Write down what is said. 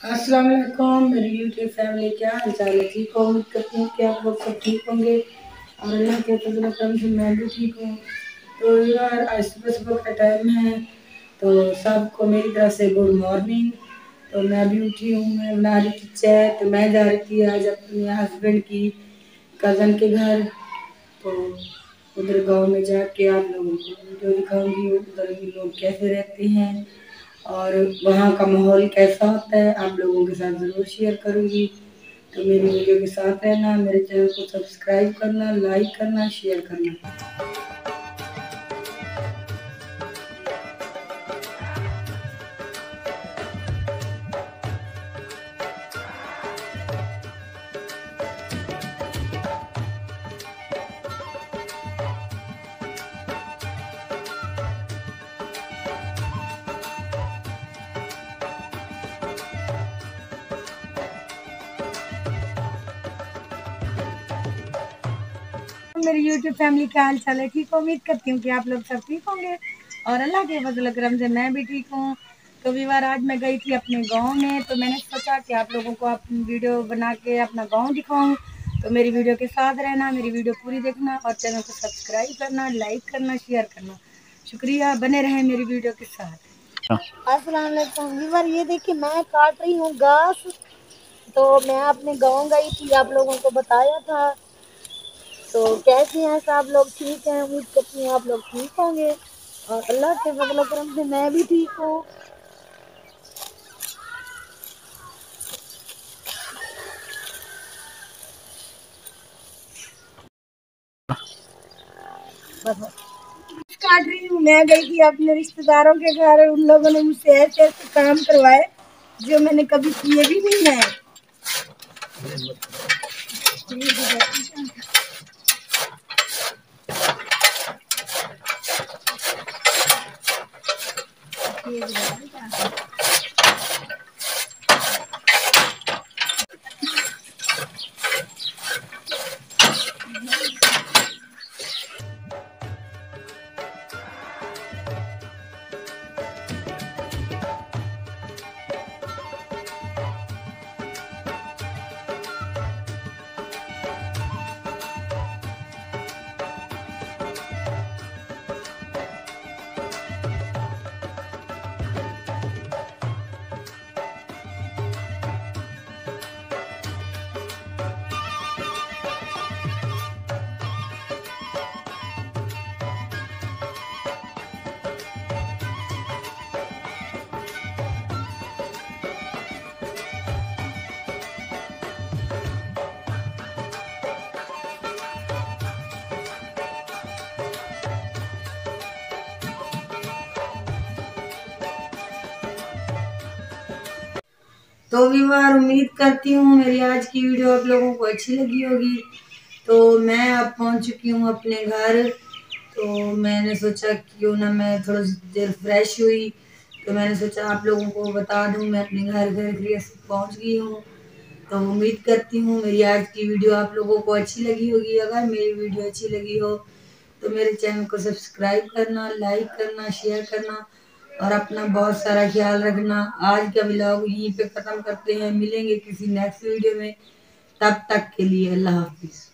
अस्सलाम वालेकुम मेरी यूट्यूब फैमिली, क्या हाल चाल है? ठीक हो? उम्मीद करती हूँ कि आप लोग सब ठीक होंगे और अल्लाह के फजल करम से मैं भी ठीक हूँ। तो यार आज सुबह सुबह का टाइम है, तो सबको मेरी तरफ से गुड मॉर्निंग। तो मैं भी उठी हूँ, मैं बना रही थी चाय। तो मैं जा रही थी आज अपने हस्बैंड की कज़न के घर। तो उधर गांव में जाके आप लोगों को वीडियो दिखाऊंगी, उधर भी लोग कैसे रहते हैं और वहाँ का माहौल कैसा होता है आप लोगों के साथ ज़रूर शेयर करूँगी। तो मेरी वीडियो के साथ रहना, मेरे चैनल को सब्सक्राइब करना, लाइक करना, शेयर करना। मेरी यूट्यूब फैमिली क्या हाल चाल है? ठीक हो? उम्मीद करती हूँ कि आप लोग सब ठीक होंगे और अल्लाह के फजल करम से मैं भी ठीक हूँ। तो बार आज मैं गई थी अपने गांव में, तो मैंने सोचा कि आप लोगों को अपनी वीडियो बना के अपना गांव दिखाऊं। तो मेरी वीडियो के साथ रहना, मेरी वीडियो पूरी देखना और चैनल को सब्सक्राइब करना, लाइक करना, शेयर करना। शुक्रिया, बने रहें मेरी वीडियो के साथ। अस्सलाम वालेकुम व्यूअर, ये देखिए मैं काट रही हूँ घास। तो मैं अपने गांव गई थी, आप लोगों को बताया था। तो कैसे हैं सब लोग? ठीक हैं? उम्मीद करती हूँ आप लोग ठीक होंगे और अल्लाह के फजल करम से मैं भी ठीक हूँ। बस काट रही हूँ। मैं गई थी अपने रिश्तेदारों के घर, उन लोगों ने मुझसे ऐसे ऐसे काम करवाए जो मैंने कभी किए भी नहीं है। तो व्यूअर, उम्मीद करती हूँ मेरी आज की वीडियो आप लोगों को अच्छी लगी होगी। तो मैं अब पहुँच चुकी हूँ अपने घर। तो मैंने सोचा क्यों ना मैं थोड़ा देर फ्रेश हुई, तो मैंने सोचा आप लोगों को बता दूँ मैं अपने घर घर से पहुँच गई हूँ। तो उम्मीद करती हूँ मेरी आज की वीडियो आप लोगों को अच्छी लगी होगी। अगर मेरी वीडियो अच्छी लगी हो तो मेरे चैनल को सब्सक्राइब करना, लाइक करना, शेयर करना और अपना बहुत सारा ख्याल रखना। आज का व्लॉग यहीं पे ख़त्म करते हैं, मिलेंगे किसी नेक्स्ट वीडियो में। तब तक के लिए अल्लाह हाफिज़।